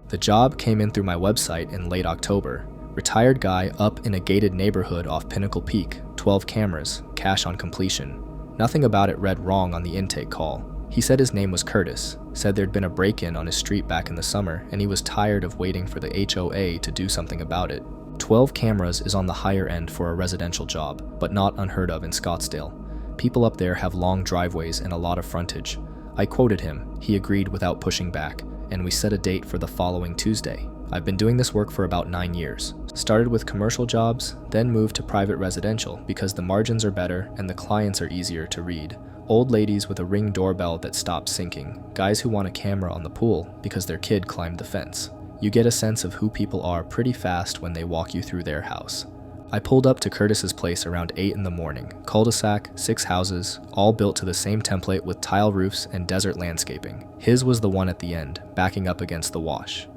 The job came in through my website in late October. Retired guy up in a gated neighborhood off Pinnacle Peak, 12 cameras, cash on completion. Nothing about it read wrong on the intake call. He said his name was Curtis, said there'd been a break-in on his street back in the summer, and he was tired of waiting for the HOA to do something about it. 12 cameras is on the higher end for a residential job, but not unheard of in Scottsdale. People up there have long driveways and a lot of frontage. I quoted him, he agreed without pushing back, and we set a date for the following Tuesday. I've been doing this work for about 9 years. Started with commercial jobs, then moved to private residential because the margins are better and the clients are easier to read. Old ladies with a Ring doorbell that stops syncing, guys who want a camera on the pool because their kid climbed the fence. You get a sense of who people are pretty fast when they walk you through their house. I pulled up to Curtis's place around 8 in the morning. Cul-de-sac, 6 houses, all built to the same template with tile roofs and desert landscaping. His was the one at the end, backing up against the wash.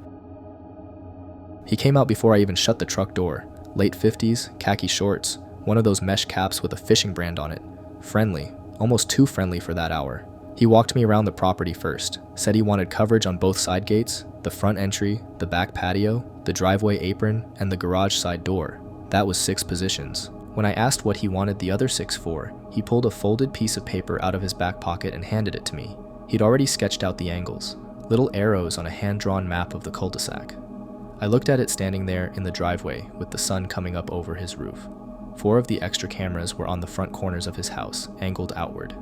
He came out before I even shut the truck door. Late 50s, khaki shorts, one of those mesh caps with a fishing brand on it. Friendly, almost too friendly for that hour. He walked me around the property first, said he wanted coverage on both side gates, the front entry, the back patio, the driveway apron, and the garage side door. That was 6 positions. When I asked what he wanted the other 6 for, he pulled a folded piece of paper out of his back pocket and handed it to me. He'd already sketched out the angles, little arrows on a hand-drawn map of the cul-de-sac. I looked at it standing there in the driveway with the sun coming up over his roof. 4 of the extra cameras were on the front corners of his house, angled outward.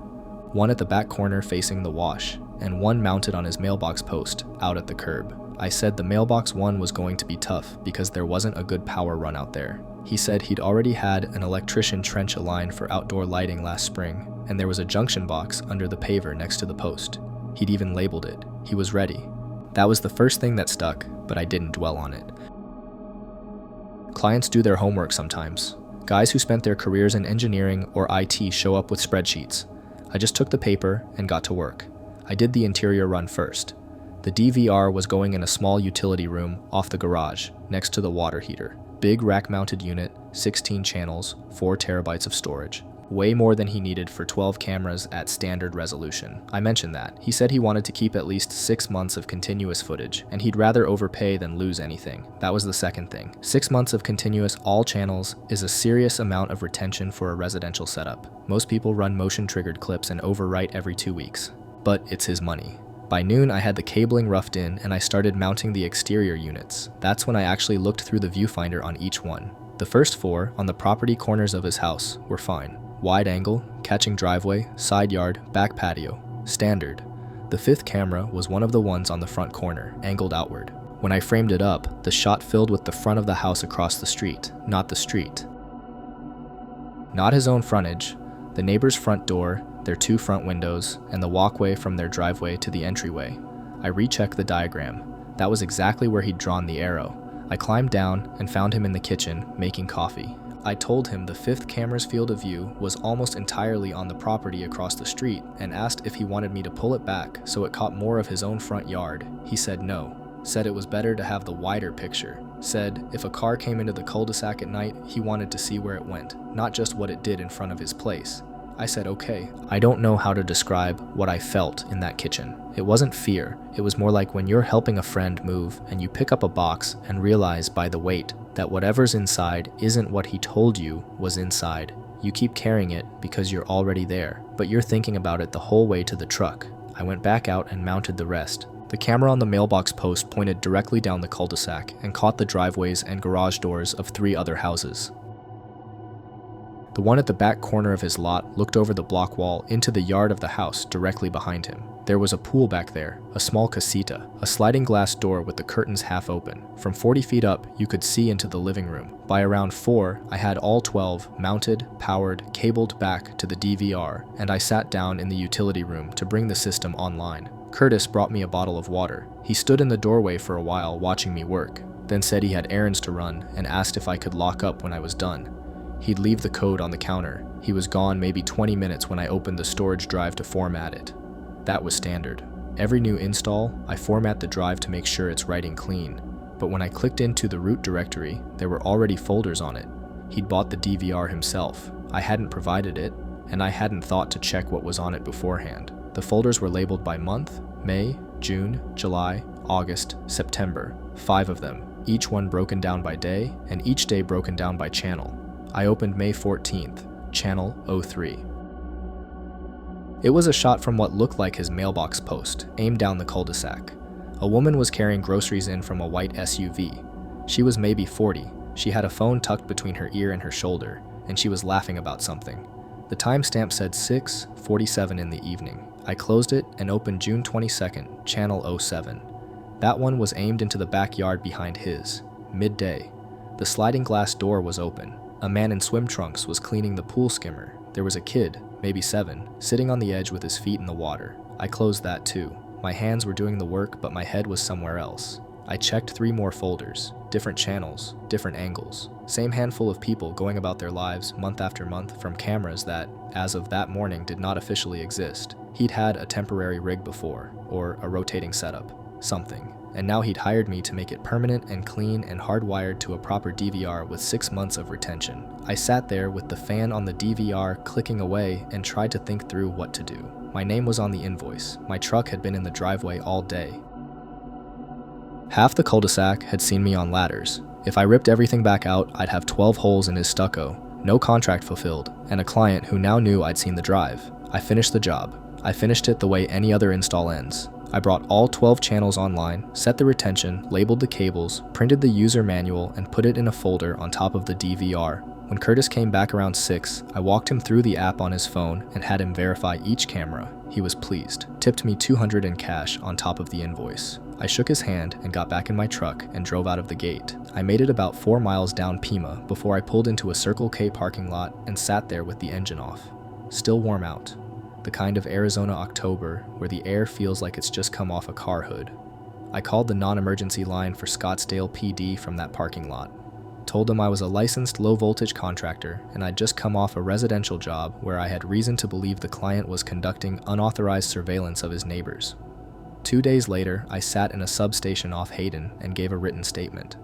1 at the back corner facing the wash, and 1 mounted on his mailbox post, out at the curb. I said the mailbox one was going to be tough because there wasn't a good power run out there. He said he'd already had an electrician trench a line for outdoor lighting last spring, and there was a junction box under the paver next to the post. He'd even labeled it. He was ready. That was the first thing that stuck, but I didn't dwell on it. Clients do their homework sometimes. Guys who spent their careers in engineering or IT show up with spreadsheets. I just took the paper and got to work. I did the interior run first. The DVR was going in a small utility room off the garage, next to the water heater. Big rack-mounted unit, 16 channels, 4 terabytes of storage. Way more than he needed for 12 cameras at standard resolution. I mentioned that. He said he wanted to keep at least 6 months of continuous footage, and he'd rather overpay than lose anything. That was the second thing. 6 months of continuous all channels is a serious amount of retention for a residential setup. Most people run motion-triggered clips and overwrite every 2 weeks. But it's his money. By noon, I had the cabling roughed in and I started mounting the exterior units. That's when I actually looked through the viewfinder on each one. The first 4, on the property corners of his house, were fine. Wide angle, catching driveway, side yard, back patio. Standard. The 5th camera was one of the ones on the front corner, angled outward. When I framed it up, the shot filled with the front of the house across the street, not the street. Not his own frontage, the neighbor's front door, their 2 front windows, and the walkway from their driveway to the entryway. I rechecked the diagram. That was exactly where he'd drawn the arrow. I climbed down and found him in the kitchen, making coffee. I told him the 5th camera's field of view was almost entirely on the property across the street and asked if he wanted me to pull it back so it caught more of his own front yard. He said no. Said it was better to have the wider picture. Said if a car came into the cul-de-sac at night, he wanted to see where it went, not just what it did in front of his place. I said okay. I don't know how to describe what I felt in that kitchen. It wasn't fear. It was more like when you're helping a friend move and you pick up a box and realize by the weight that whatever's inside isn't what he told you was inside. You keep carrying it because you're already there, but you're thinking about it the whole way to the truck. I went back out and mounted the rest. The camera on the mailbox post pointed directly down the cul-de-sac and caught the driveways and garage doors of 3 other houses. The one at the back corner of his lot looked over the block wall into the yard of the house directly behind him. There was a pool back there, a small casita, a sliding glass door with the curtains half open. From 40 feet up, you could see into the living room. By around 4, I had all 12 mounted, powered, cabled back to the DVR, and I sat down in the utility room to bring the system online. Curtis brought me a bottle of water. He stood in the doorway for a while watching me work, then said he had errands to run and asked if I could lock up when I was done. He'd leave the code on the counter. He was gone maybe 20 minutes when I opened the storage drive to format it. That was standard. Every new install, I format the drive to make sure it's writing clean. But when I clicked into the root directory, there were already folders on it. He'd bought the DVR himself. I hadn't provided it, and I hadn't thought to check what was on it beforehand. The folders were labeled by month, May, June, July, August, September, 5 of them, each one broken down by day, and each day broken down by channel. I opened May 14th, channel 03. It was a shot from what looked like his mailbox post, aimed down the cul-de-sac. A woman was carrying groceries in from a white SUV. She was maybe 40. She had a phone tucked between her ear and her shoulder, and she was laughing about something. The timestamp said 6:47 in the evening. I closed it and opened June 22nd, channel 07. That one was aimed into the backyard behind his, midday. The sliding glass door was open. A man in swim trunks was cleaning the pool skimmer. There was a kid, maybe 7, sitting on the edge with his feet in the water. I closed that too. My hands were doing the work, but my head was somewhere else. I checked 3 more folders, different channels, different angles. Same handful of people going about their lives month after month from cameras that, as of that morning, did not officially exist. He'd had a temporary rig before, or a rotating setup, something. And now he'd hired me to make it permanent and clean and hardwired to a proper DVR with 6 months of retention. I sat there with the fan on the DVR clicking away and tried to think through what to do. My name was on the invoice. My truck had been in the driveway all day. Half the cul-de-sac had seen me on ladders. If I ripped everything back out, I'd have 12 holes in his stucco, no contract fulfilled, and a client who now knew I'd seen the drive. I finished the job. I finished it the way any other install ends. I brought all 12 channels online, set the retention, labeled the cables, printed the user manual, and put it in a folder on top of the DVR. When Curtis came back around 6, I walked him through the app on his phone and had him verify each camera. He was pleased, tipped me $200 in cash on top of the invoice. I shook his hand and got back in my truck and drove out of the gate. I made it about 4 miles down Pima before I pulled into a Circle K parking lot and sat there with the engine off. Still warm out. The kind of Arizona October where the air feels like it's just come off a car hood. I called the non-emergency line for Scottsdale PD from that parking lot. Told them I was a licensed low-voltage contractor and I'd just come off a residential job where I had reason to believe the client was conducting unauthorized surveillance of his neighbors. 2 days later, I sat in a substation off Hayden and gave a written statement.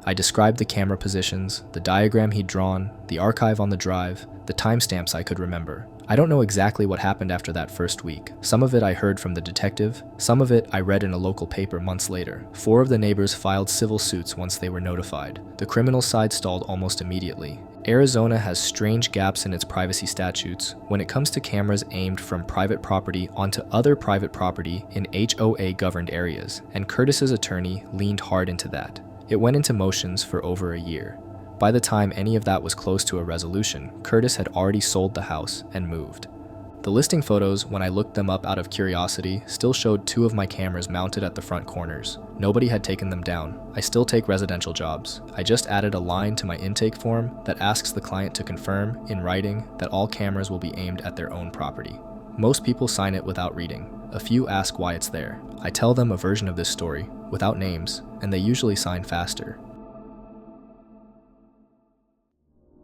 I described the camera positions, the diagram he'd drawn, the archive on the drive, the timestamps I could remember. I don't know exactly what happened after that first week. Some of it I heard from the detective, some of it I read in a local paper months later. 4 of the neighbors filed civil suits once they were notified. The criminal side stalled almost immediately. Arizona has strange gaps in its privacy statutes when it comes to cameras aimed from private property onto other private property in HOA-governed areas, and Curtis's attorney leaned hard into that. It went into motions for over a year. By the time any of that was close to a resolution, Curtis had already sold the house and moved. The listing photos, when I looked them up out of curiosity, still showed 2 of my cameras mounted at the front corners. Nobody had taken them down. I still take residential jobs. I just added a line to my intake form that asks the client to confirm, in writing, that all cameras will be aimed at their own property. Most people sign it without reading. A few ask why it's there. I tell them a version of this story, without names, and they usually sign faster.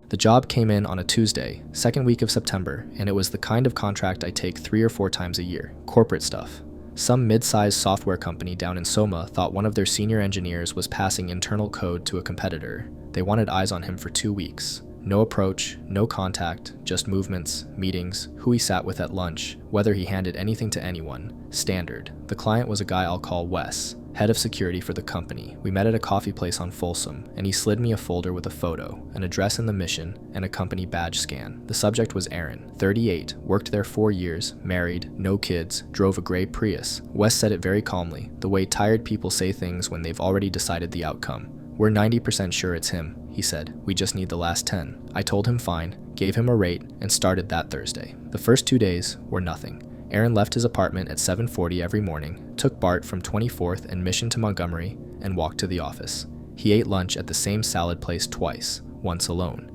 The job came in on a Tuesday, 2nd week of September, and it was the kind of contract I take 3 or 4 times a year, corporate stuff. Some mid-sized software company down in Soma thought one of their senior engineers was passing internal code to a competitor. They wanted eyes on him for 2 weeks. No approach, no contact, just movements, meetings, who he sat with at lunch, whether he handed anything to anyone. Standard. The client was a guy I'll call Wes, head of security for the company. We met at a coffee place on Folsom, and he slid me a folder with a photo, an address in the mission, and a company badge scan. The subject was Aaron, 38, worked there 4 years, married, no kids, drove a gray Prius. Wes said it very calmly, the way tired people say things when they've already decided the outcome. "We're 90% sure it's him," he said. "We just need the last 10. I told him fine, gave him a rate, and started that Thursday. The first 2 days were nothing. Aaron left his apartment at 7:40 every morning, took BART from 24th and Mission to Montgomery, and walked to the office. He ate lunch at the same salad place twice, once alone.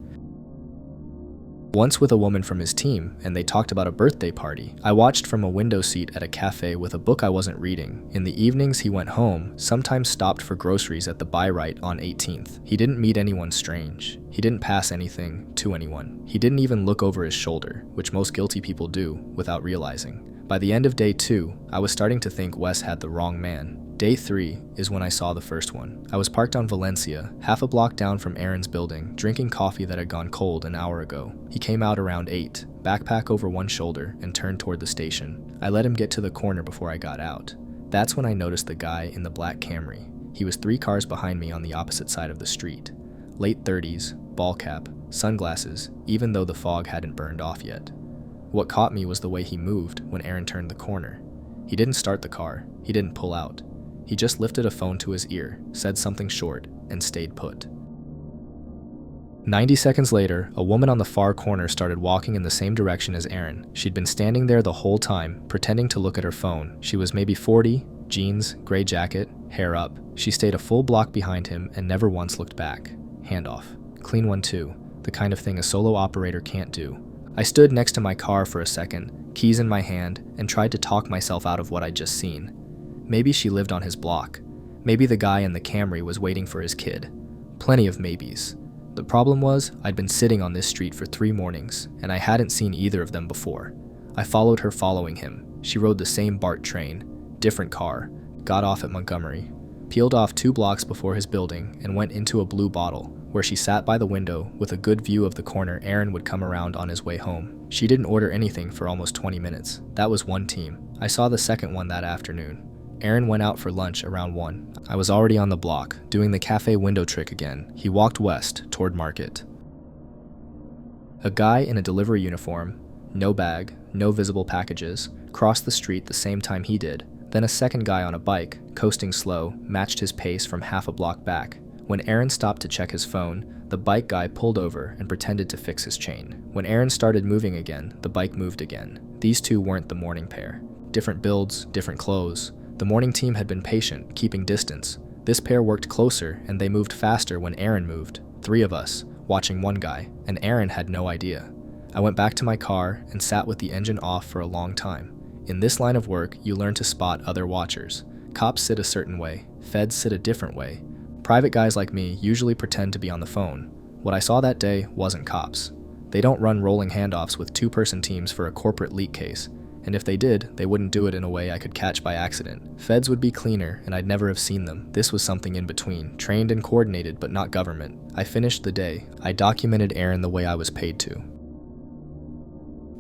Once with a woman from his team, and they talked about a birthday party. I watched from a window seat at a cafe with a book I wasn't reading. In the evenings he went home, sometimes stopped for groceries at the Buy Right on 18th. He didn't meet anyone strange. He didn't pass anything to anyone. He didn't even look over his shoulder, which most guilty people do, without realizing. By the end of day 2, I was starting to think Wes had the wrong man. Day 3 is when I saw the first one. I was parked on Valencia, half a block down from Aaron's building, drinking coffee that had gone cold an hour ago. He came out around 8, backpack over one shoulder, and turned toward the station. I let him get to the corner before I got out. That's when I noticed the guy in the black Camry. He was 3 cars behind me on the opposite side of the street. Late 30s, ball cap, sunglasses, even though the fog hadn't burned off yet. What caught me was the way he moved when Aaron turned the corner. He didn't start the car, he didn't pull out. He just lifted a phone to his ear, said something short, and stayed put. 90 seconds later, a woman on the far corner started walking in the same direction as Aaron. She'd been standing there the whole time, pretending to look at her phone. She was maybe 40, jeans, gray jacket, hair up. She stayed a full block behind him and never once looked back. Handoff. Clean one too. The kind of thing a solo operator can't do. I stood next to my car for a second, keys in my hand, and tried to talk myself out of what I'd just seen. Maybe she lived on his block. Maybe the guy in the Camry was waiting for his kid. Plenty of maybes. The problem was, I'd been sitting on this street for 3 mornings, and I hadn't seen either of them before. I followed her following him. She rode the same BART train, different car, got off at Montgomery, peeled off 2 blocks before his building, and went into a Blue Bottle, where she sat by the window with a good view of the corner Aaron would come around on his way home. She didn't order anything for almost 20 minutes. That was one team. I saw the second one that afternoon. Aaron went out for lunch around 1. I was already on the block, doing the cafe window trick again. He walked west, toward Market. A guy in a delivery uniform, no bag, no visible packages, crossed the street the same time he did. Then a second guy on a bike, coasting slow, matched his pace from half a block back. When Aaron stopped to check his phone, the bike guy pulled over and pretended to fix his chain. When Aaron started moving again, the bike moved again. These two weren't the morning pair. Different builds, different clothes. The morning team had been patient, keeping distance. This pair worked closer, and they moved faster when Aaron moved. 3 of us, watching one guy, and Aaron had no idea. I went back to my car and sat with the engine off for a long time. In this line of work, you learn to spot other watchers. Cops sit a certain way, feds sit a different way. Private guys like me usually pretend to be on the phone. What I saw that day wasn't cops. They don't run rolling handoffs with 2-person teams for a corporate leak case. And if they did, they wouldn't do it in a way I could catch by accident. Feds would be cleaner, and I'd never have seen them. This was something in between, trained and coordinated, but not government. I finished the day. I documented Aaron the way I was paid to.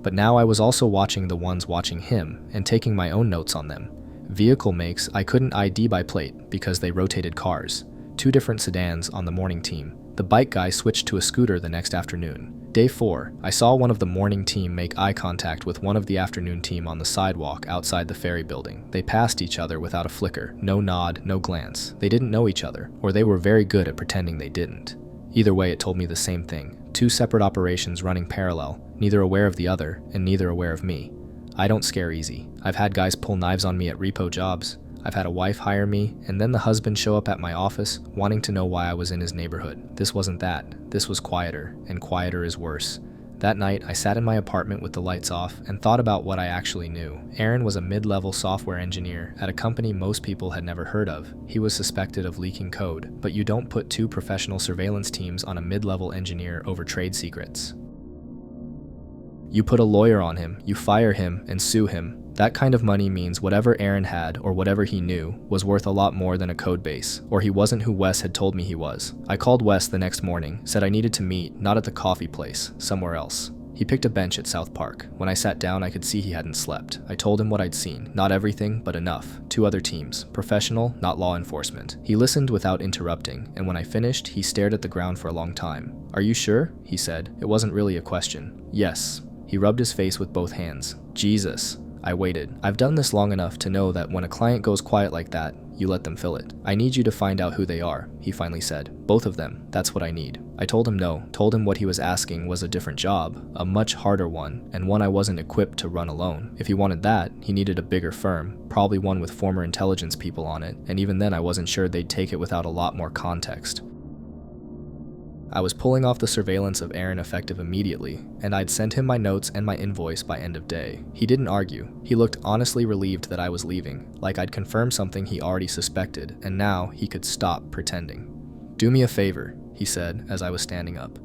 But now I was also watching the ones watching him, and taking my own notes on them. Vehicle makes I couldn't ID by plate, because they rotated cars. 2 different sedans on the morning team. The bike guy switched to a scooter the next afternoon. Day 4, I saw one of the morning team make eye contact with one of the afternoon team on the sidewalk outside the ferry building. They passed each other without a flicker, no nod, no glance. They didn't know each other, or they were very good at pretending they didn't. Either way, it told me the same thing. 2 separate operations running parallel, neither aware of the other, and neither aware of me. I don't scare easy. I've had guys pull knives on me at repo jobs. I've had a wife hire me, and then the husband show up at my office, wanting to know why I was in his neighborhood. This wasn't that. This was quieter, and quieter is worse. That night, I sat in my apartment with the lights off and thought about what I actually knew. Aaron was a mid-level software engineer at a company most people had never heard of. He was suspected of leaking code, but you don't put 2 professional surveillance teams on a mid-level engineer over trade secrets. You put a lawyer on him, you fire him, and sue him. That kind of money means whatever Aaron had, or whatever he knew, was worth a lot more than a code base, or he wasn't who Wes had told me he was. I called Wes the next morning, said I needed to meet, not at the coffee place, somewhere else. He picked a bench at South Park. When I sat down, I could see he hadn't slept. I told him what I'd seen. Not everything, but enough. 2 other teams. Professional, not law enforcement. He listened without interrupting, and when I finished, he stared at the ground for a long time. "Are you sure?" he said. It wasn't really a question. "Yes." He rubbed his face with both hands. "Jesus." I waited. I've done this long enough to know that when a client goes quiet like that, you let them fill it. "I need you to find out who they are," he finally said. "Both of them. That's what I need." I told him no, told him what he was asking was a different job, a much harder one, and one I wasn't equipped to run alone. If he wanted that, he needed a bigger firm, probably one with former intelligence people on it, and even then I wasn't sure they'd take it without a lot more context. I was pulling off the surveillance of Aaron effective immediately, and I'd sent him my notes and my invoice by end of day. He didn't argue. He looked honestly relieved that I was leaving, like I'd confirmed something he already suspected, and now he could stop pretending. "Do me a favor," he said as I was standing up.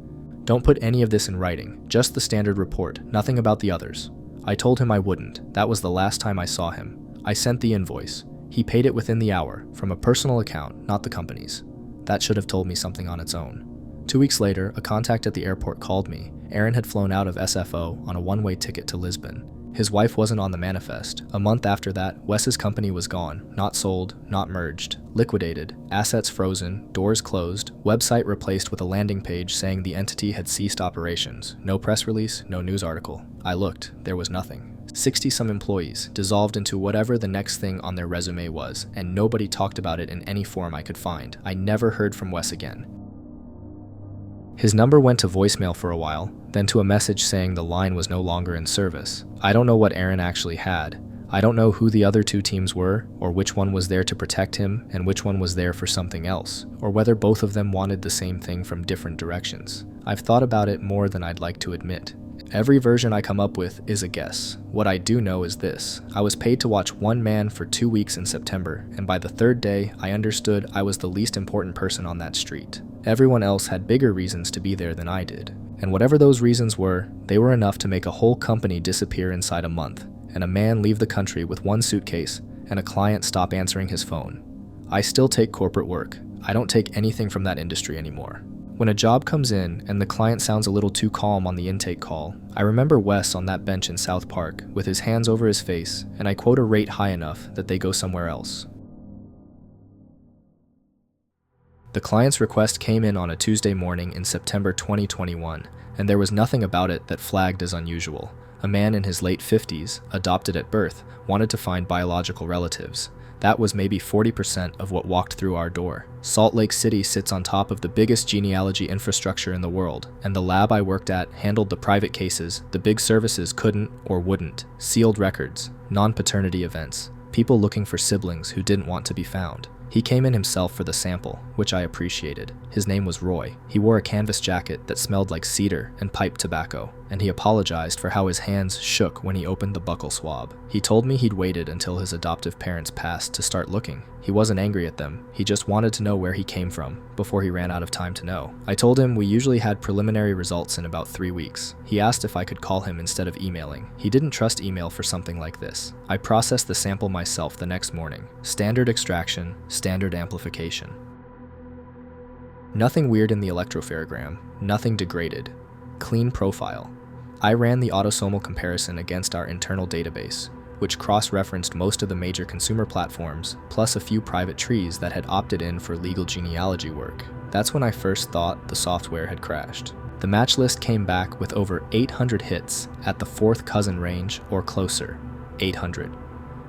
"Don't put any of this in writing, just the standard report, nothing about the others." I told him I wouldn't. That was the last time I saw him. I sent the invoice. He paid it within the hour, from a personal account, not the company's. That should have told me something on its own. 2 weeks later, a contact at the airport called me. Aaron had flown out of SFO on a one-way ticket to Lisbon. His wife wasn't on the manifest. A month after that, Wes's company was gone. Not sold, not merged. Liquidated, assets frozen, doors closed, website replaced with a landing page saying the entity had ceased operations. No press release, no news article. I looked, there was nothing. 60-some employees, dissolved into whatever the next thing on their resume was, and nobody talked about it in any form I could find. I never heard from Wes again. His number went to voicemail for a while, then to a message saying the line was no longer in service. I don't know what Aaron actually had. I don't know who the other two teams were, or which one was there to protect him and which one was there for something else, or whether both of them wanted the same thing from different directions. I've thought about it more than I'd like to admit. Every version I come up with is a guess. What I do know is this: I was paid to watch one man for 2 weeks in September, and by the third day, I understood I was the least important person on that street. Everyone else had bigger reasons to be there than I did. And whatever those reasons were, they were enough to make a whole company disappear inside a month, and a man leave the country with one suitcase, and a client stop answering his phone. I still take corporate work. I don't take anything from that industry anymore. When a job comes in and the client sounds a little too calm on the intake call, I remember Wes on that bench in South Park with his hands over his face, and I quote a rate high enough that they go somewhere else. The client's request came in on a Tuesday morning in September 2021, and there was nothing about it that flagged as unusual. A man in his late 50s, adopted at birth, wanted to find biological relatives. That was maybe 40% of what walked through our door. Salt Lake City sits on top of the biggest genealogy infrastructure in the world, and the lab I worked at handled the private cases the big services couldn't or wouldn't. Sealed records, non-paternity events, people looking for siblings who didn't want to be found. He came in himself for the sample, which I appreciated. His name was Roy. He wore a canvas jacket that smelled like cedar and pipe tobacco, and he apologized for how his hands shook when he opened the buccal swab. He told me he'd waited until his adoptive parents passed to start looking. He wasn't angry at them, he just wanted to know where he came from, before he ran out of time to know. I told him we usually had preliminary results in about 3 weeks. He asked if I could call him instead of emailing. He didn't trust email for something like this. I processed the sample myself the next morning. Standard extraction, standard amplification. Nothing weird in the electropharogram, nothing degraded. Clean profile. I ran the autosomal comparison against our internal database, which cross-referenced most of the major consumer platforms, plus a few private trees that had opted in for legal genealogy work. That's when I first thought the software had crashed. The match list came back with over 800 hits at the fourth cousin range or closer. 800.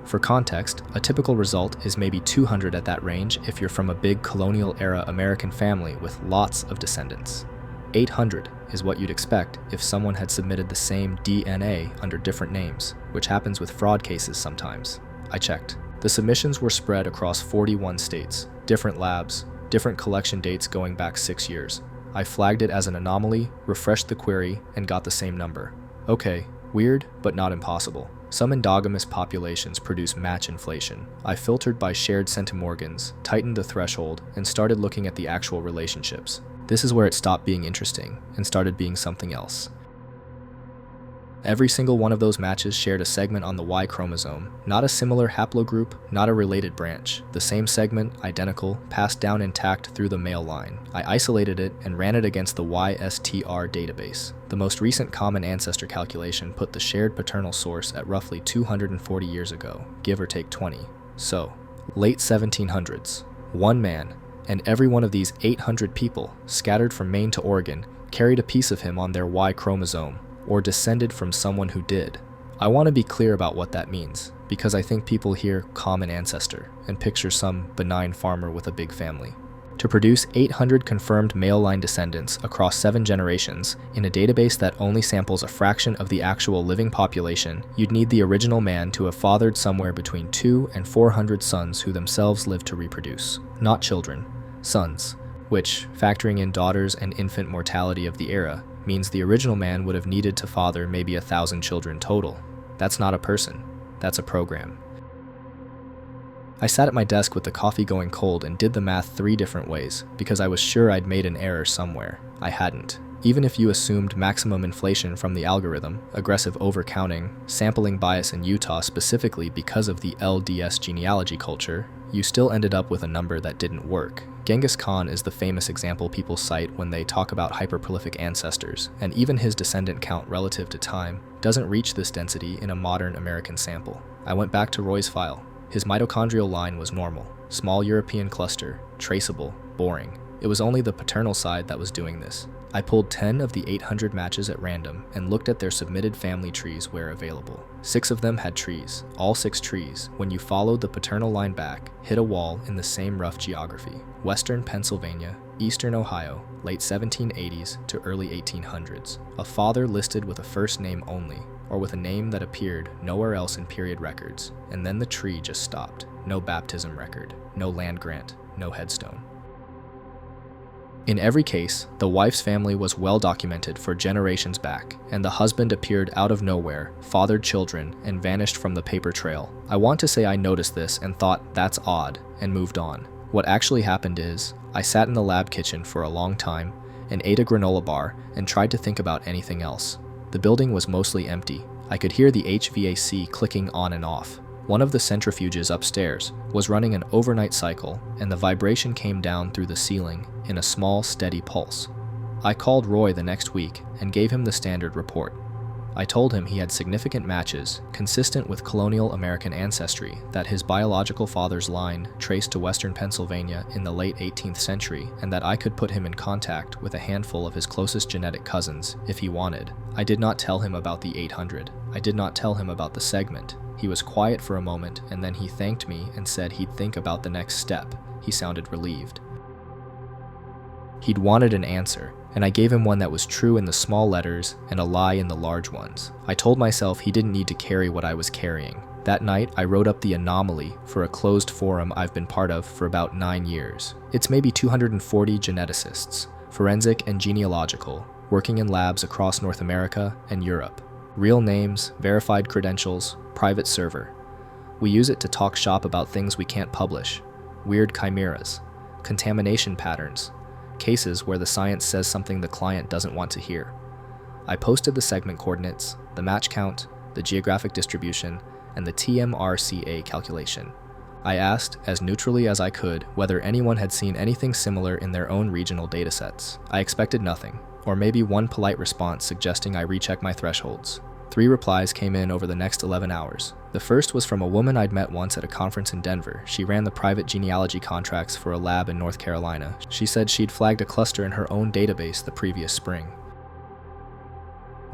For context, a typical result is maybe 200 at that range if you're from a big colonial-era American family with lots of descendants. 800 is what you'd expect if someone had submitted the same DNA under different names, which happens with fraud cases sometimes. I checked. The submissions were spread across 41 states, different labs, different collection dates going back 6 years. I flagged it as an anomaly, refreshed the query, and got the same number. Okay, weird, but not impossible. Some endogamous populations produce match inflation. I filtered by shared centimorgans, tightened the threshold, and started looking at the actual relationships. This is where it stopped being interesting and started being something else. Every single one of those matches shared a segment on the Y chromosome, not a similar haplogroup, not a related branch. The same segment, identical, passed down intact through the male line. I isolated it and ran it against the YSTR database. The most recent common ancestor calculation put the shared paternal source at roughly 240 years ago, give or take 20. So, late 1700s, one man, and every one of these 800 people, scattered from Maine to Oregon, carried a piece of him on their Y chromosome, or descended from someone who did. I want to be clear about what that means, because I think people hear common ancestor and picture some benign farmer with a big family. To produce 800 confirmed male line descendants across 7 generations in a database that only samples a fraction of the actual living population, you'd need the original man to have fathered somewhere between 200 and 400 sons who themselves lived to reproduce. Not children, sons, which, factoring in daughters and infant mortality of the era, means the original man would have needed to father maybe 1,000 children total. That's not a person, that's a program. I sat at my desk with the coffee going cold and did the math 3 different ways, because I was sure I'd made an error somewhere. I hadn't. Even if you assumed maximum inflation from the algorithm, aggressive overcounting, sampling bias in Utah specifically because of the LDS genealogy culture, you still ended up with a number that didn't work. Genghis Khan is the famous example people cite when they talk about hyperprolific ancestors, and even his descendant count relative to time doesn't reach this density in a modern American sample. I went back to Roy's file. His mitochondrial line was normal, small European cluster, traceable, boring. It was only the paternal side that was doing this. I pulled 10 of the 800 matches at random and looked at their submitted family trees where available. 6 of them had trees. All 6 trees, when you followed the paternal line back, hit a wall in the same rough geography. Western Pennsylvania, Eastern Ohio, late 1780s to early 1800s. A father listed with a first name only, or with a name that appeared nowhere else in period records, and then the tree just stopped. No baptism record, no land grant, no headstone. In every case, the wife's family was well documented for generations back, and the husband appeared out of nowhere, fathered children, and vanished from the paper trail. I want to say I noticed this and thought that's odd, and moved on. What actually happened is, I sat in the lab kitchen for a long time, and ate a granola bar, and tried to think about anything else. The building was mostly empty. I could hear the HVAC clicking on and off. One of the centrifuges upstairs was running an overnight cycle, and the vibration came down through the ceiling in a small, steady pulse. I called Roy the next week and gave him the standard report. I told him he had significant matches, consistent with colonial American ancestry, that his biological father's line traced to western Pennsylvania in the late 18th century, and that I could put him in contact with a handful of his closest genetic cousins if he wanted. I did not tell him about the 800. I did not tell him about the segment. He was quiet for a moment, and then he thanked me and said he'd think about the next step. He sounded relieved. He'd wanted an answer, and I gave him one that was true in the small letters and a lie in the large ones. I told myself he didn't need to carry what I was carrying. That night, I wrote up the anomaly for a closed forum I've been part of for about 9 years. It's maybe 240 geneticists, forensic and genealogical, working in labs across North America and Europe. Real names, verified credentials, private server. We use it to talk shop about things we can't publish, weird chimeras, contamination patterns, cases where the science says something the client doesn't want to hear. I posted the segment coordinates, the match count, the geographic distribution, and the TMRCA calculation. I asked, as neutrally as I could, whether anyone had seen anything similar in their own regional datasets. I expected nothing, or maybe one polite response suggesting I recheck my thresholds. 3 replies came in over the next 11 hours. The first was from a woman I'd met once at a conference in Denver. She ran the private genealogy contracts for a lab in North Carolina. She said she'd flagged a cluster in her own database the previous spring.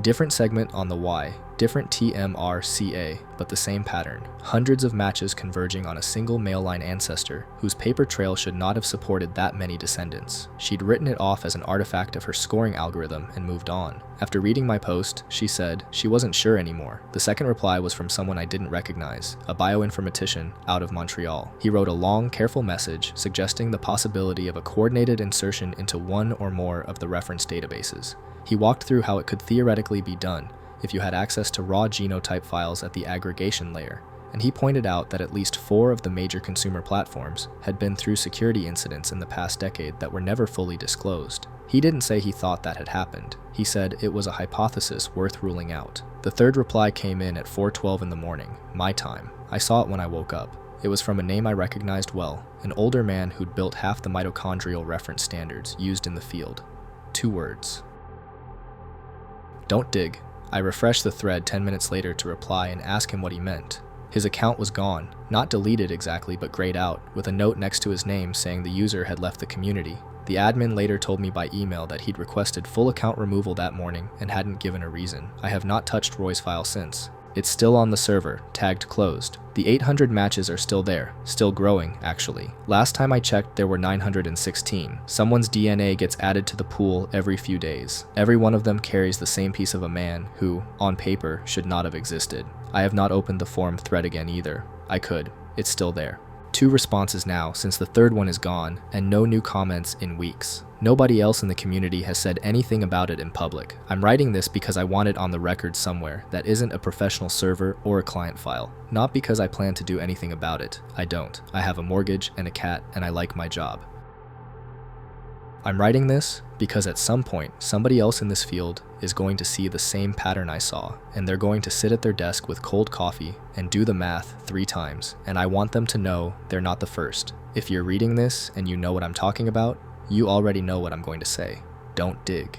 Different segment on the Y, different TMRCA, but the same pattern. Hundreds of matches converging on a single male line ancestor whose paper trail should not have supported that many descendants. She'd written it off as an artifact of her scoring algorithm and moved on. After reading my post, she said she wasn't sure anymore. The second reply was from someone I didn't recognize, a bioinformatician out of Montreal. He wrote a long, careful message suggesting the possibility of a coordinated insertion into one or more of the reference databases. He walked through how it could theoretically be done if you had access to raw genotype files at the aggregation layer, and he pointed out that at least 4 of the major consumer platforms had been through security incidents in the past decade that were never fully disclosed. He didn't say he thought that had happened. He said it was a hypothesis worth ruling out. The third reply came in at 4:12 in the morning, my time. I saw it when I woke up. It was from a name I recognized well, an older man who'd built half the mitochondrial reference standards used in the field. 2 words. Don't dig. I refreshed the thread 10 minutes later to reply and ask him what he meant. His account was gone, not deleted exactly but grayed out, with a note next to his name saying the user had left the community. The admin later told me by email that he'd requested full account removal that morning and hadn't given a reason. I have not touched Roy's file since. It's still on the server, tagged closed. The 800 matches are still there, still growing, actually. Last time I checked, there were 916. Someone's DNA gets added to the pool every few days. Every one of them carries the same piece of a man who, on paper, should not have existed. I have not opened the forum thread again either. I could. It's still there. 2 responses now, since the third one is gone, and no new comments in weeks. Nobody else in the community has said anything about it in public. I'm writing this because I want it on the record somewhere that isn't a professional server or a client file. Not because I plan to do anything about it. I don't. I have a mortgage and a cat, and I like my job. I'm writing this because at some point, somebody else in this field is going to see the same pattern I saw, and they're going to sit at their desk with cold coffee and do the math 3 times, and I want them to know they're not the first. If you're reading this and you know what I'm talking about, you already know what I'm going to say. Don't dig.